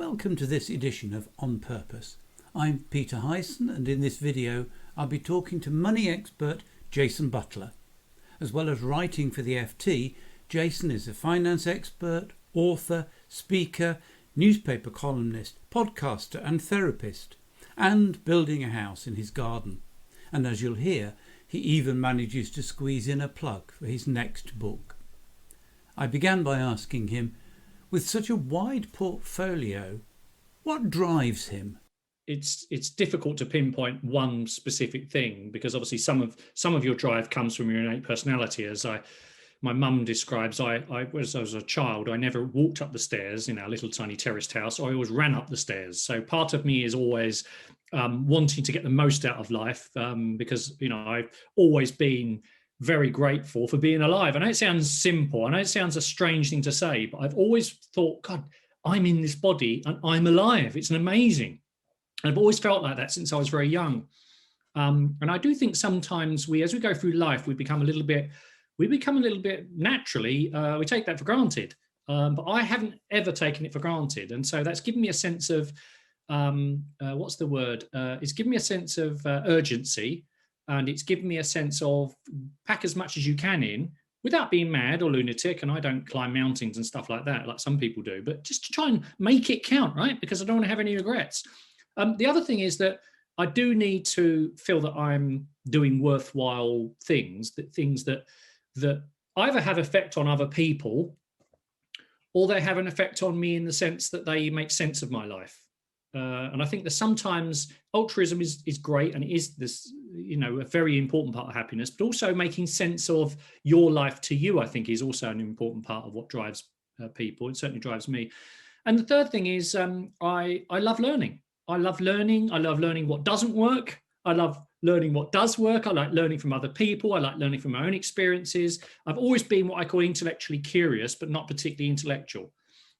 Welcome to this edition of On Purpose. I'm Peter Hyson, and in this video I'll be talking to money expert Jason Butler. As well as writing for the FT, Jason is a finance expert, author, speaker, newspaper columnist, podcaster and therapist, and building a house in his garden. And as you'll hear, he even manages to squeeze in a plug for his next book. I began by asking him, with such a wide portfolio, what drives him? It's difficult to pinpoint one specific thing, because obviously some of your drive comes from your innate personality. My mum describes, I was a child, I never walked up the stairs in our little tiny terraced house. I always ran up the stairs. So part of me is always wanting to get the most out of life, because I've always been very grateful for being alive. I know it sounds simple, I know it sounds a strange thing to say, but I've always thought, God, I'm in this body and I'm alive. It's amazing. And I've always felt like that since I was very young. And I do think sometimes as we go through life, we become a little bit naturally, we take that for granted. But I haven't ever taken it for granted. And so that's given me a sense of, what's the word? It's given me a sense of urgency. And it's given me a sense of pack as much as you can in without being mad or lunatic. And I don't climb mountains and stuff like that, like some people do, but just to try and make it count, right? Because I don't want to have any regrets. The other thing is that I do need to feel that I'm doing worthwhile things that either have effect on other people or they have an effect on me in the sense that they make sense of my life. And I think that sometimes altruism is great, and it is this, a very important part of happiness, but also making sense of your life to you, I think, is also an important part of what drives people. It certainly drives me. And the third thing is I love learning. I love learning. I love learning what doesn't work. I love learning what does work. I like learning from other people. I like learning from my own experiences. I've always been what I call intellectually curious, but not particularly intellectual.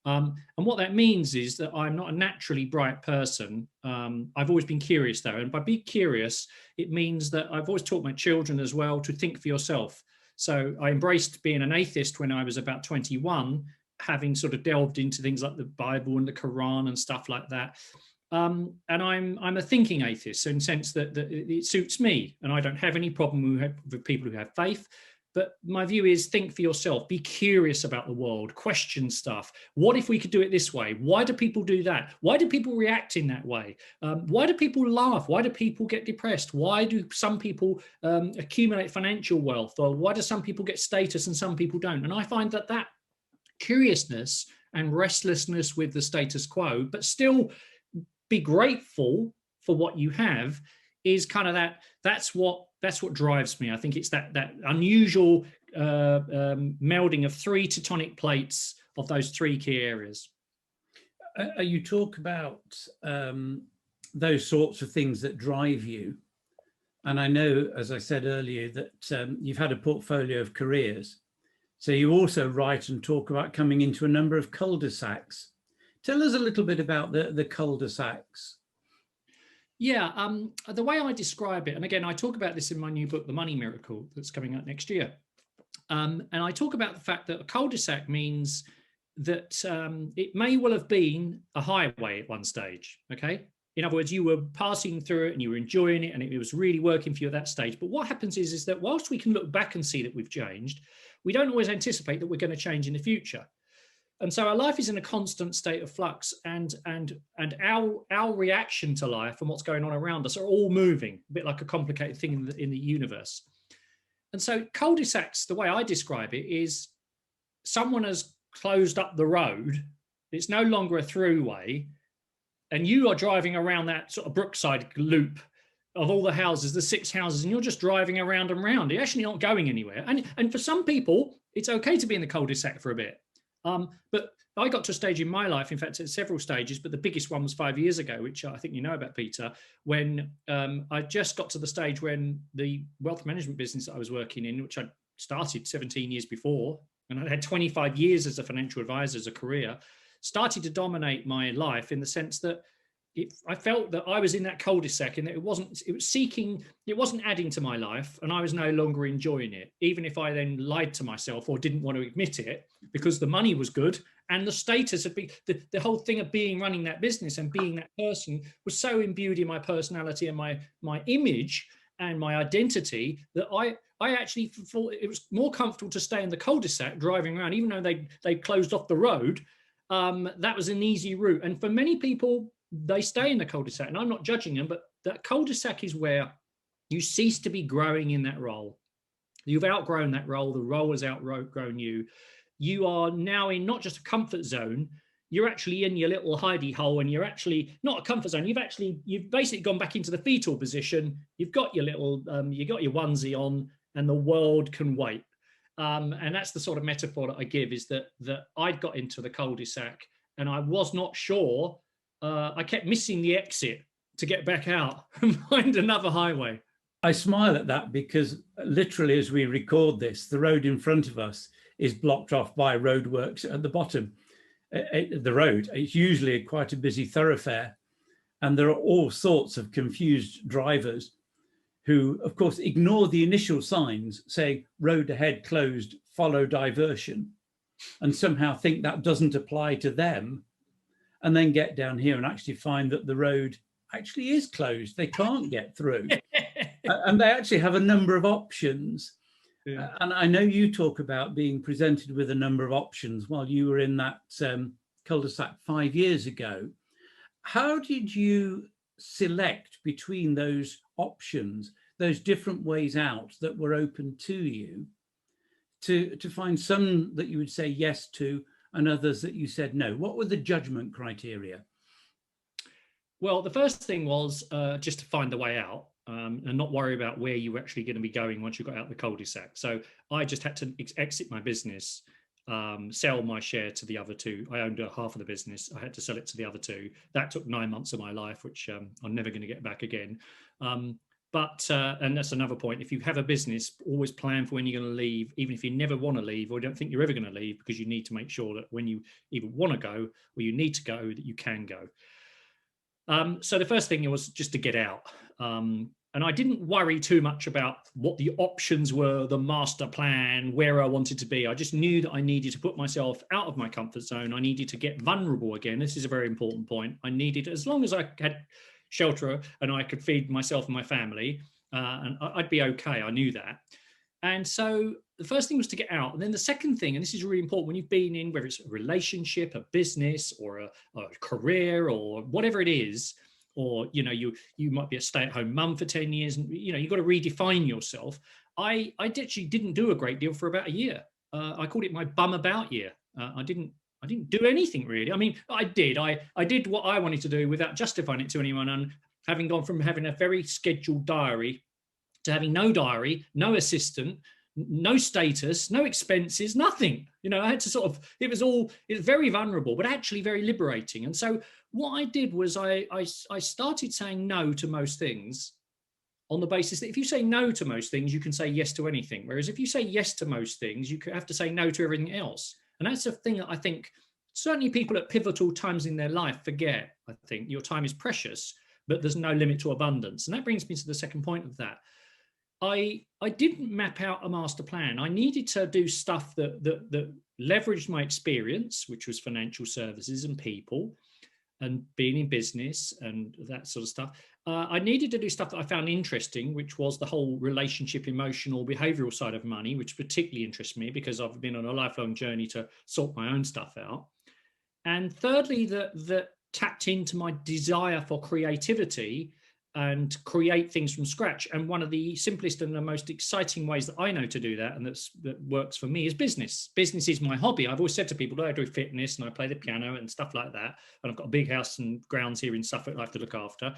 And what that means is that I'm not a naturally bright person. I've always been curious, though. And by being curious, it means that I've always taught my children as well to think for yourself. So I embraced being an atheist when I was about 21, having sort of delved into things like the Bible and the Quran and stuff like that. And I'm a thinking atheist, in the sense that it suits me. And I don't have any problem with people who have faith. But my view is think for yourself, be curious about the world, question stuff. What if we could do it this way? Why do people do that? Why do people react in that way? Why do people laugh? Why do people get depressed? Why do some people accumulate financial wealth? Or why do some people get status and some people don't? And I find that curiousness and restlessness with the status quo, but still be grateful for what you have, is kind of that's what drives me. I think it's that unusual melding of three tectonic plates of those three key areas. You talk about those sorts of things that drive you. And I know, as I said earlier, that you've had a portfolio of careers. So you also write and talk about coming into a number of cul-de-sacs. Tell us a little bit about the cul-de-sacs. Yeah, the way I describe it, and again, I talk about this in my new book, The Money Miracle, that's coming out next year. And I talk about the fact that a cul-de-sac means that it may well have been a highway at one stage, okay? In other words, you were passing through it and you were enjoying it and it was really working for you at that stage. But what happens is that whilst we can look back and see that we've changed, we don't always anticipate that we're going to change in the future. And so our life is in a constant state of flux, and our reaction to life and what's going on around us are all moving, a bit like a complicated thing in the universe. And so cul-de-sacs, the way I describe it, is someone has closed up the road. It's no longer a throughway, and you are driving around that sort of Brookside loop of all the houses, the 6 houses, and you're just driving around and around. You're actually not going anywhere. And for some people, it's okay to be in the cul-de-sac for a bit. But I got to a stage in my life, in fact, at several stages, but the biggest one was 5 years ago, which I think you know about, Peter, when I just got to the stage when the wealth management business that I was working in, which I started 17 years before, and I had 25 years as a financial advisor, as a career, started to dominate my life, in the sense that I felt that I was in that cul-de-sac and that it wasn't adding to my life, and I was no longer enjoying it, even if I then lied to myself or didn't want to admit it, because the money was good and the status had been, the whole thing of running that business and being that person was so imbued in my personality and my image and my identity that I actually thought it was more comfortable to stay in the cul-de-sac driving around, even though they closed off the road. That was an easy route. And for many people, they stay in the cul-de-sac, and I'm not judging them, but that cul-de-sac is where you cease to be growing in that role. You've outgrown that role. The role has outgrown you. You are now in not just a comfort zone, you're actually in your little hidey hole, and you're actually not a comfort zone. You've basically gone back into the fetal position. You've got your little, you got your onesie on, and the world can wait. And that's the sort of metaphor that I give, is that I'd got into the cul-de-sac and I was not sure. I kept missing the exit to get back out and find another highway. I smile at that because literally as we record this, the road in front of us is blocked off by roadworks at the bottom. The road, it's usually quite a busy thoroughfare, and there are all sorts of confused drivers who, of course, ignore the initial signs saying road ahead closed, follow diversion, and somehow think that doesn't apply to them, and then get down here and actually find that the road actually is closed. They can't get through. And they actually have a number of options. Yeah. And I know you talk about being presented with a number of options while you were in that cul-de-sac 5 years ago. How did you select between those options, those different ways out that were open to you, to find some that you would say yes to and others that you said no? What were the judgment criteria? Well, the first thing was just to find the way out. And not worry about where you were actually going to be going once you got out the cul-de-sac. So I just had to exit my business, sell my share to the other two. I owned half of the business. I had to sell it to the other two. That took 9 months of my life, which I'm never going to get back again. And that's another point. If you have a business, always plan for when you're going to leave, even if you never want to leave or don't think you're ever going to leave, because you need to make sure that when you either want to go or you need to go, that you can go. So the first thing was just to get out. And I didn't worry too much about what the options were, the master plan, where I wanted to be. I just knew that I needed to put myself out of my comfort zone. I needed to get vulnerable again. This is a very important point. I needed, as long as I had shelter and I could feed myself and my family, and I'd be okay. I knew that. And so the first thing was to get out. And then the second thing, and this is really important when you've been in, whether it's a relationship, a business, or a career, or whatever it is, or you might be a stay-at-home mum for 10 years, and you've got to redefine yourself. I actually didn't do a great deal for about a year. I called it my bum about year. I didn't do anything really. I mean, I did what I wanted to do without justifying it to anyone, and having gone from having a very scheduled diary to having no diary, no assistant, no status, no expenses, nothing. I had to it was very vulnerable, but actually very liberating. And so what I did was I started saying no to most things on the basis that if you say no to most things, you can say yes to anything. Whereas if you say yes to most things, you have to say no to everything else. And that's a thing that I think certainly people at pivotal times in their life forget. I think your time is precious, but there's no limit to abundance. And that brings me to the second point of that. I didn't map out a master plan. I needed to do stuff that leveraged my experience, which was financial services and people and being in business and that sort of stuff. I needed to do stuff that I found interesting, which was the whole relationship, emotional, behavioral side of money, which particularly interests me because I've been on a lifelong journey to sort my own stuff out. And thirdly, that tapped into my desire for creativity and create things from scratch. And one of the simplest and the most exciting ways that I know to do that, and that works for me, is business. Business is my hobby. I've always said to people that I do fitness and I play the piano and stuff like that. And I've got a big house and grounds here in Suffolk I have to look after.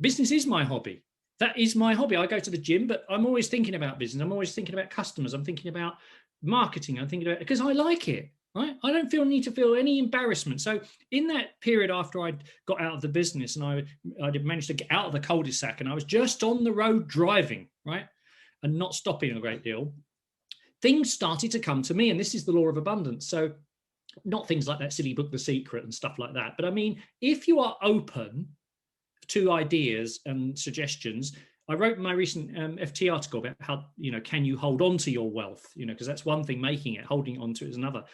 Business is my hobby. That is my hobby. I go to the gym, but I'm always thinking about business. I'm always thinking about customers. I'm thinking about marketing. I'm thinking about it because I like it. Right? I don't need to feel any embarrassment. So in that period after I'd got out of the business and I did manage to get out of the cul-de-sac and I was just on the road driving, right, and not stopping a great deal, things started to come to me. And this is the law of abundance. So not things like that silly book, The Secret and stuff like that. But I mean, if you are open 2 ideas and suggestions. I wrote my recent FT article about how, can you hold on to your wealth? Because that's one thing, making it, holding on to it is another.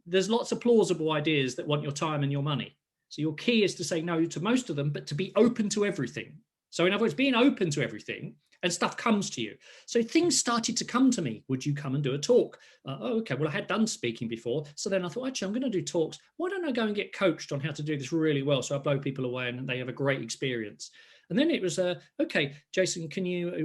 There's lots of plausible ideas that want your time and your money. So your key is to say no to most of them, but to be open to everything. So in other words, being open to everything, and stuff comes to you. So things started to come to me. Would you come and do a talk? Okay, well, I had done speaking before. So then I thought, actually, I'm going to do talks. Why don't I go and get coached on how to do this really well? So I blow people away and they have a great experience. And then it was, okay, Jason,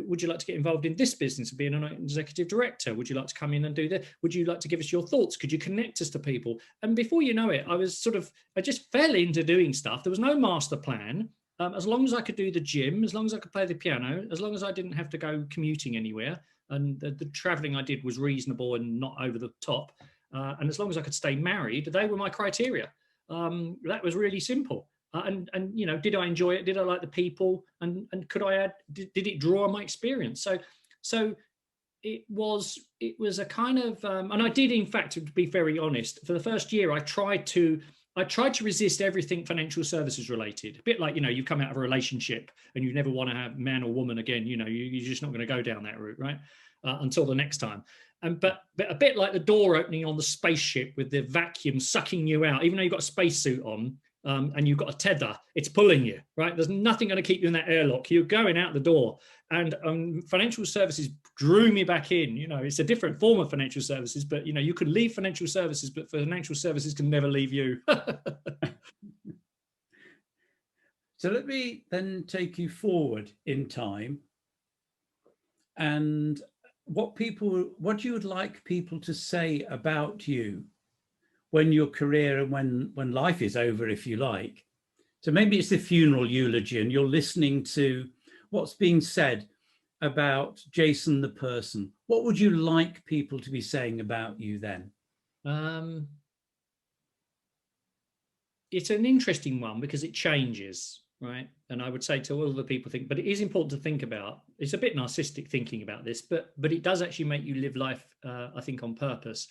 would you like to get involved in this business of being an executive director? Would you like to come in and do that? Would you like to give us your thoughts? Could you connect us to people? And before you know it, I just fell into doing stuff. There was no master plan. As long as I could do the gym, as long as I could play the piano, as long as I didn't have to go commuting anywhere, and the traveling I did was reasonable and not over the top, and as long as I could stay married, they were my criteria. That was really simple. And did I enjoy it? Did I like the people? And could I add? Did it draw on my experience? So it was a kind of, and I did, in fact, to be very honest, for the first year, I tried to resist everything financial services related. A bit like, you come out of a relationship and you never want to have man or woman again. You're just not going to go down that route, right? Until the next time. But a bit like the door opening on the spaceship with the vacuum sucking you out, even though you've got a spacesuit on, and you've got a tether, it's pulling you, right? There's nothing going to keep you in that airlock. You're going out the door. And financial services drew me back in. It's a different form of financial services, but you could leave financial services, but financial services can never leave you. So let me then take you forward in time, and what you would like people to say about you when your career and when life is over, if you like. So maybe it's the funeral eulogy and you're listening to what's being said about Jason the person. What would you like people to be saying about you then? It's an interesting one because it changes, right? And I would say to all the people but it is important to think about. It's a bit narcissistic thinking about this, but it does actually make you live life, I think, on purpose.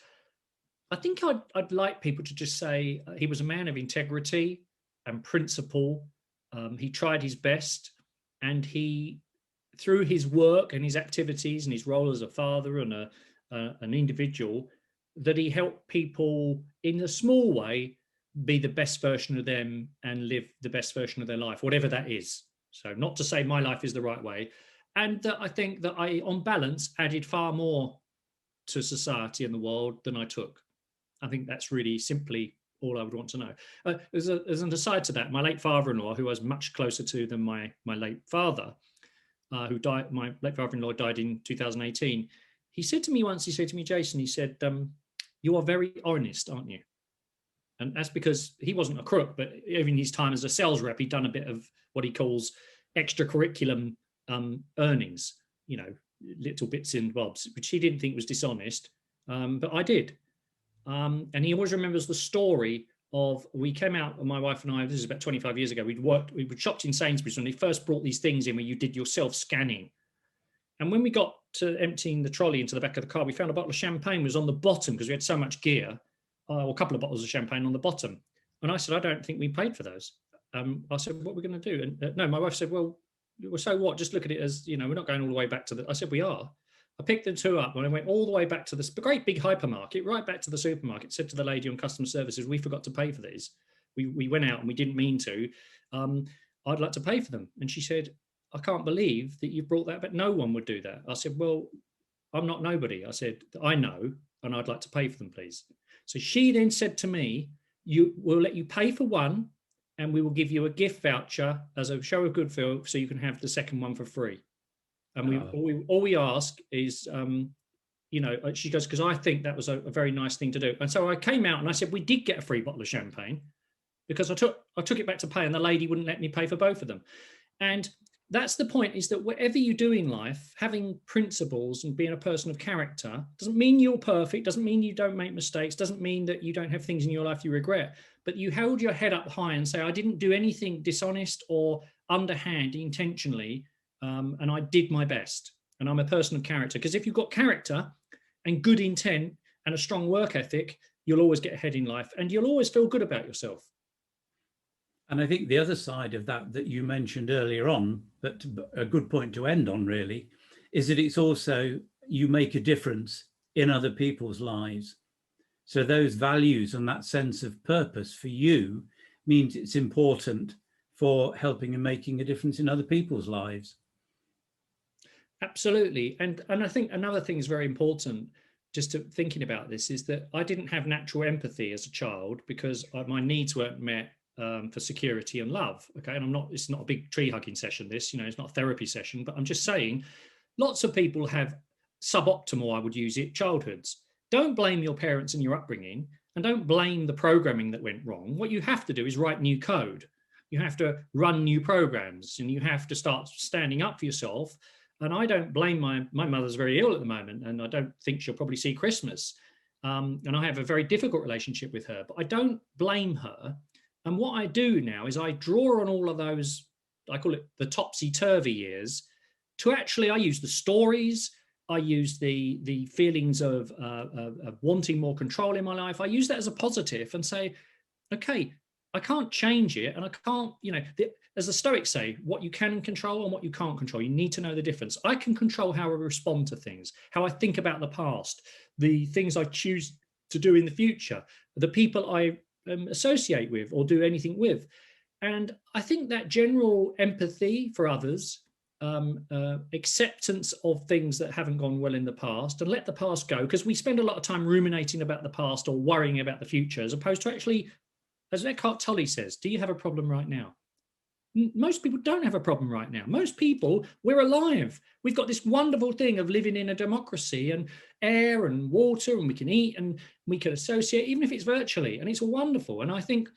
I think I'd like people to just say he was a man of integrity and principle. He tried his best, and he, through his work and his activities and his role as a father and an individual, that he helped people in a small way be the best version of them and live the best version of their life, whatever that is. So not to say my life is the right way. And that I think that I, on balance, added far more to society and the world than I took. I think that's really simply all I would want to know. As an aside to that, my late father-in-law, who I was much closer to than my late father, who died, my late father-in-law died in 2018. He said to me once, Jason, he said, you are very honest, aren't you? And that's because he wasn't a crook, but even his time as a sales rep, he'd done a bit of what he calls extracurriculum earnings, little bits and bobs, which he didn't think was dishonest, but I did. And he always remembers the story of, we came out, my wife and I, this is about 25 years ago, we shopped in Sainsbury's when they first brought these things in where you did your self-scanning. And when we got to emptying the trolley into the back of the car, we found a bottle of champagne was on the bottom because we had so much gear, or a couple of bottles of champagne on the bottom. And I said, I don't think we paid for those. I said, what are we going to do? And no, my wife said, well, so what? Just look at it as, we're not going all the way back to the, I said, we are. I picked the two up and I went all the way back to this great big hypermarket, right back to the supermarket, said to the lady on customer services, we forgot to pay for these. We went out and we didn't mean to. I'd like to pay for them. And she said, I can't believe that you brought that, but no one would do that. I said, well, I'm not nobody. I said, I know, and I'd like to pay for them, please. So she then said to me, we'll let you pay for one and we will give you a gift voucher as a show of goodwill so you can have the second one for free. And all we ask is, she goes, because I think that was a very nice thing to do. And so I came out and I said, we did get a free bottle of champagne because I took it back to pay and the lady wouldn't let me pay for both of them. And that's the point, is that whatever you do in life, having principles and being a person of character doesn't mean you're perfect, doesn't mean you don't make mistakes, doesn't mean that you don't have things in your life you regret, but you held your head up high and say, I didn't do anything dishonest or underhand intentionally. And I did my best, and I'm a person of character. Because if you've got character and good intent and a strong work ethic, you'll always get ahead in life and you'll always feel good about yourself. And I think the other side of that you mentioned earlier on, but a good point to end on really, is that it's also, you make a difference in other people's lives. So those values and that sense of purpose for you means it's important for helping and making a difference in other people's lives. Absolutely. And I think another thing is very important, just to thinking about this, is that I didn't have natural empathy as a child because my needs weren't met for security and love. Okay. And it's not a big tree hugging session, this, it's not a therapy session, but I'm just saying lots of people have suboptimal, I would use it, childhoods. Don't blame your parents and your upbringing, and don't blame the programming that went wrong. What you have to do is write new code. You have to run new programs, and you have to start standing up for yourself. And I don't blame my mother's very ill at the moment, and I don't think she'll probably see Christmas. And I have a very difficult relationship with her, but I don't blame her. And what I do now is I draw on all of those, I call it the topsy-turvy years, to actually, I use the stories, I use the feelings of wanting more control in my life. I use that as a positive and say, okay, I can't change it, and I can't, as the Stoics say, what you can control and what you can't control. You need to know the difference. I can control how I respond to things, how I think about the past, the things I choose to do in the future, the people I associate with or do anything with. And I think that general empathy for others, acceptance of things that haven't gone well in the past, and let the past go, because we spend a lot of time ruminating about the past or worrying about the future, as opposed to actually, as Eckhart Tolle says, do you have a problem right now? Most people don't have a problem right now. Most people, we're alive. We've got this wonderful thing of living in a democracy, and air and water, and we can eat and we can associate, even if it's virtually, and it's wonderful. And I think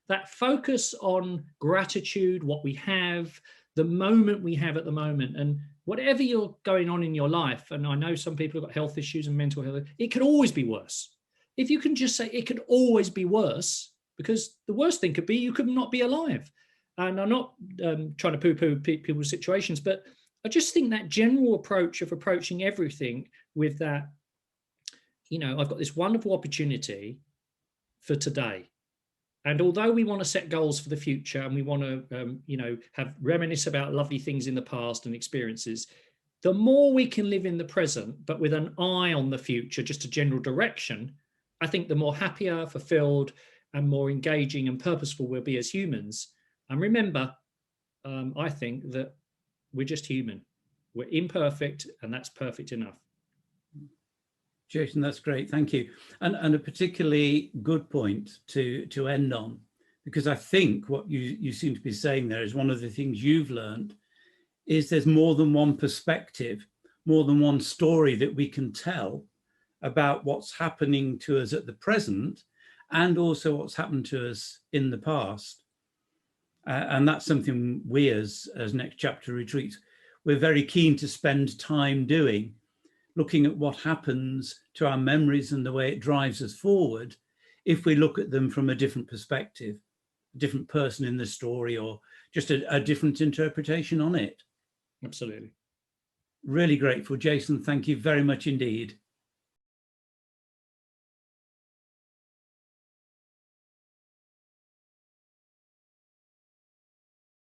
that focus on gratitude, what we have, the moment we have at the moment, and whatever you're going on in your life, and I know some people have got health issues and mental health, it could always be worse. If you can just say it could always be worse, because the worst thing could be you could not be alive. And I'm not trying to poo-poo people's situations, but I just think that general approach of approaching everything with that, I've got this wonderful opportunity for today. And although we want to set goals for the future, and we want to, have reminisce about lovely things in the past and experiences, the more we can live in the present, but with an eye on the future, just a general direction, I think the more happier, fulfilled, and more engaging and purposeful we'll be as humans. And remember, I think that we're just human. We're imperfect, and that's perfect enough. Jason, that's great. Thank you. And a particularly good point to end on, because I think what you seem to be saying there is one of the things you've learned is there's more than one perspective, more than one story that we can tell about what's happening to us at the present, and also what's happened to us in the past. And that's something we as Next Chapter Retreats, we're very keen to spend time doing, looking at what happens to our memories and the way it drives us forward if we look at them from a different perspective, a different person in the story, or just a different interpretation on it. Absolutely. Really grateful. Jason, thank you very much indeed.